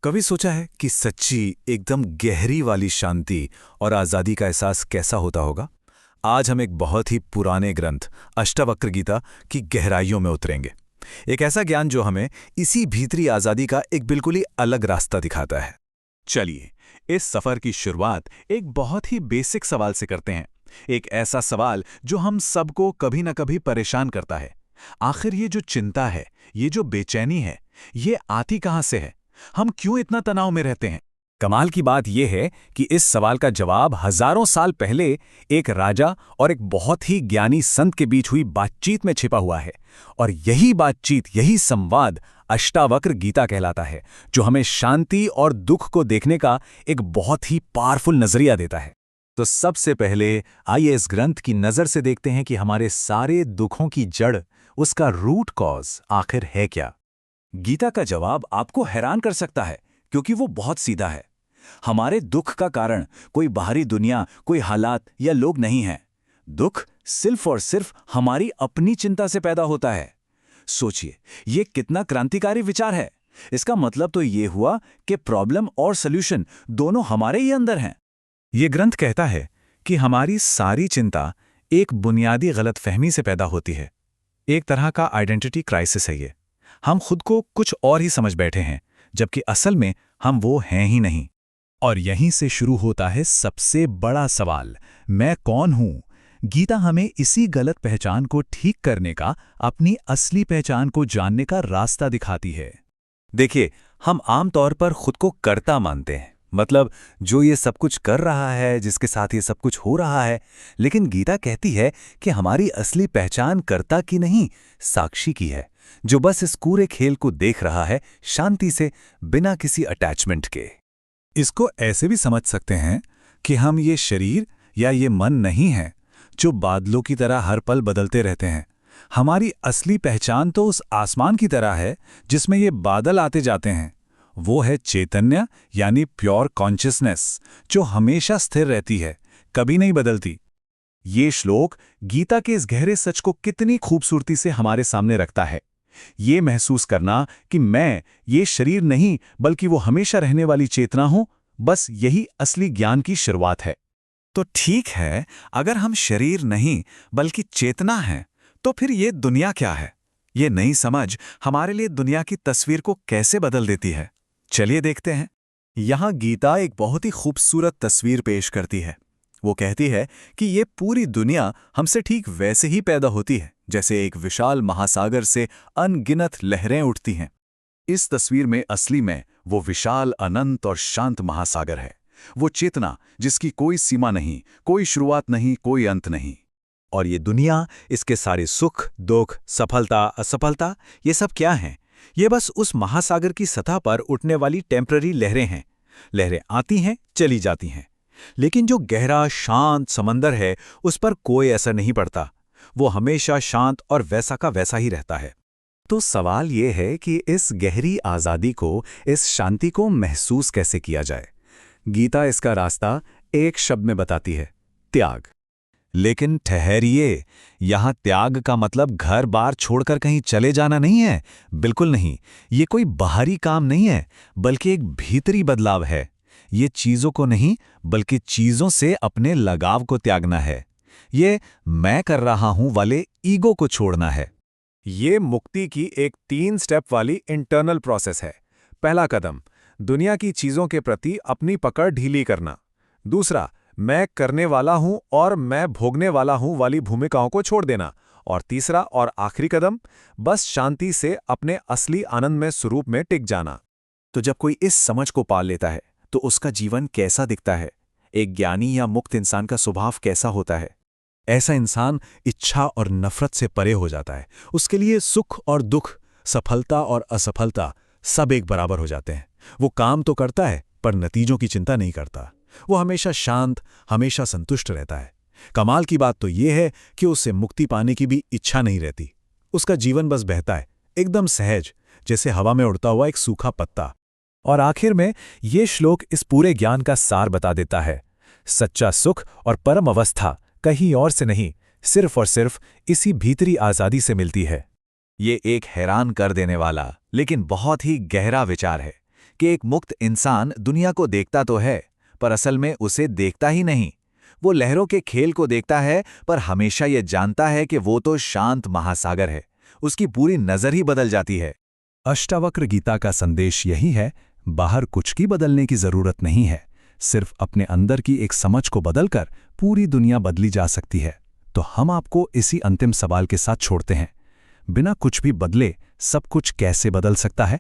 कभी सोचा है कि सच्ची एकदम गहरी वाली शांति और आज़ादी का एहसास कैसा होता होगा? आज हम एक बहुत ही पुराने ग्रंथ अष्टावक्र गीता की गहराइयों में उतरेंगे। एक ऐसा ज्ञान जो हमें इसी भीतरी आज़ादी का एक बिल्कुल ही अलग रास्ता दिखाता है। चलिए, इस सफ़र की शुरुआत एक बहुत ही बेसिक सवाल से करते हैं। एक ऐसा सवाल जो हम सबको कभी न कभी परेशान करता है। आखिर ये जो चिंता है, ये जो बेचैनी है, ये आती कहाँ से है? हम क्यों इतना तनाव में रहते हैं? कमाल की बात यह है कि इस सवाल का जवाब हजारों साल पहले एक राजा और एक बहुत ही ज्ञानी संत के बीच हुई बातचीत में छिपा हुआ है। और यही बातचीत, यही संवाद अष्टावक्र गीता कहलाता है, जो हमें शांति और दुख को देखने का एक बहुत ही पावरफुल नजरिया देता है। तो सबसे पहले आइए इस ग्रंथ की नजर से देखते हैं कि हमारे सारे दुखों की जड़, उसका रूट कॉज आखिर है क्या। गीता का जवाब आपको हैरान कर सकता है, क्योंकि वो बहुत सीधा है। हमारे दुख का कारण कोई बाहरी दुनिया, कोई हालात या लोग नहीं है। दुख सिर्फ और सिर्फ हमारी अपनी चिंता से पैदा होता है। सोचिए, ये कितना क्रांतिकारी विचार है। इसका मतलब तो ये हुआ कि प्रॉब्लम और सॉल्यूशन दोनों हमारे ही अंदर हैं। ये ग्रंथ कहता है कि हमारी सारी चिंता एक बुनियादी गलतफहमी से पैदा होती है। एक तरह का आइडेंटिटी क्राइसिस है ये। हम खुद को कुछ और ही समझ बैठे हैं, जबकि असल में हम वो हैं ही नहीं। और यहीं से शुरू होता है सबसे बड़ा सवाल, मैं कौन हूं? गीता हमें इसी गलत पहचान को ठीक करने का, अपनी असली पहचान को जानने का रास्ता दिखाती है। देखिए, हम आमतौर पर खुद को कर्ता मानते हैं, मतलब जो ये सब कुछ कर रहा है, जिसके साथ ये सब कुछ हो रहा है। लेकिन गीता कहती है कि हमारी असली पहचान कर्ता की नहीं, साक्षी की है, जो बस इस पूरे खेल को देख रहा है, शांति से, बिना किसी अटैचमेंट के। इसको ऐसे भी समझ सकते हैं कि हम ये शरीर या ये मन नहीं हैं, जो बादलों की तरह हर पल बदलते रहते हैं। हमारी असली पहचान तो उस आसमान की तरह है जिसमें ये बादल आते जाते हैं। वो है चैतन्य, यानी प्योर कॉन्शियसनेस, जो हमेशा स्थिर रहती है, कभी नहीं बदलती। ये श्लोक गीता के इस गहरे सच को कितनी खूबसूरती से हमारे सामने रखता है। ये महसूस करना कि मैं ये शरीर नहीं, बल्कि वो हमेशा रहने वाली चेतना हूं, बस यही असली ज्ञान की शुरुआत है। तो ठीक है, अगर हम शरीर नहीं बल्कि चेतना हैं, तो फिर ये दुनिया क्या है? ये नई समझ हमारे लिए दुनिया की तस्वीर को कैसे बदल देती है? चलिए देखते हैं। यहाँ गीता एक बहुत ही खूबसूरत तस्वीर पेश करती है। वो कहती है कि ये पूरी दुनिया हमसे ठीक वैसे ही पैदा होती है जैसे एक विशाल महासागर से अनगिनत लहरें उठती हैं। इस तस्वीर में असली में वो विशाल, अनंत और शांत महासागर है। वो चेतना जिसकी कोई सीमा नहीं, कोई शुरुआत नहीं, कोई अंत नहीं। और ये दुनिया, इसके सारे सुख, दुख, सफलता, असफलता, ये सब क्या हैं? ये बस उस महासागर की सतह पर उठने वाली टेम्पररी लहरें हैं। लहरें आती हैं, चली जाती हैं। लेकिन जो गहरा शांत समंदर है, उस पर कोई असर नहीं पड़ता। वो हमेशा शांत और वैसा का वैसा ही रहता है। तो सवाल ये है कि इस गहरी आज़ादी को, इस शांति को महसूस कैसे किया जाए? गीता इसका रास्ता एक शब्द में बताती है, त्याग। लेकिन ठहरिए, यहाँ त्याग का मतलब घर बार छोड़कर कहीं चले जाना नहीं है। बिल्कुल नहीं। ये कोई बाहरी काम नहीं है, बल्कि एक भीतरी बदलाव है। ये चीज़ों को नहीं, बल्कि चीज़ों से अपने लगाव को त्यागना है। ये मैं कर रहा हूं वाले ईगो को छोड़ना है। ये मुक्ति की एक 3 स्टेप वाली इंटरनल प्रोसेस है। पहला कदम, दुनिया की चीज़ों के प्रति अपनी पकड़ ढीली करना। दूसरा, मैं करने वाला हूं और मैं भोगने वाला हूं वाली भूमिकाओं को छोड़ देना। और तीसरा और आखिरी कदम, बस शांति से अपने असली आनंद में, स्वरूप में टिक जाना। तो जब कोई इस समझ को पाल लेता है, तो उसका जीवन कैसा दिखता है? एक ज्ञानी या मुक्त इंसान का स्वभाव कैसा होता है? ऐसा इंसान इच्छा और नफरत से परे हो जाता है। उसके लिए सुख और दुख, सफलता और असफलता सब एक बराबर हो जाते हैं। वो काम तो करता है, पर नतीजों की चिंता नहीं करता। वो हमेशा शांत, हमेशा संतुष्ट रहता है। कमाल की बात तो ये है कि उसे मुक्ति पाने की भी इच्छा नहीं रहती। उसका जीवन बस बहता है, एकदम सहज, जैसे हवा में उड़ता हुआ एक सूखा पत्ता। और आखिर में ये श्लोक इस पूरे ज्ञान का सार बता देता है। सच्चा सुख और परम अवस्था कहीं और से नहीं, सिर्फ और सिर्फ इसी भीतरी आज़ादी से मिलती है। ये एक हैरान कर देने वाला लेकिन बहुत ही गहरा विचार है कि एक मुक्त इंसान दुनिया को देखता तो है, पर असल में उसे देखता ही नहीं। वो लहरों के खेल को देखता है, पर हमेशा ये जानता है कि वो तो शांत महासागर है। उसकी पूरी नज़र ही बदल जाती है। अष्टावक्र गीता का संदेश यही है, बाहर कुछ की बदलने की जरूरत नहीं है, सिर्फ अपने अंदर की एक समझ को बदलकर पूरी दुनिया बदली जा सकती है। तो हम आपको इसी अंतिम सवाल के साथ छोड़ते हैं, बिना कुछ भी बदले सब कुछ कैसे बदल सकता है?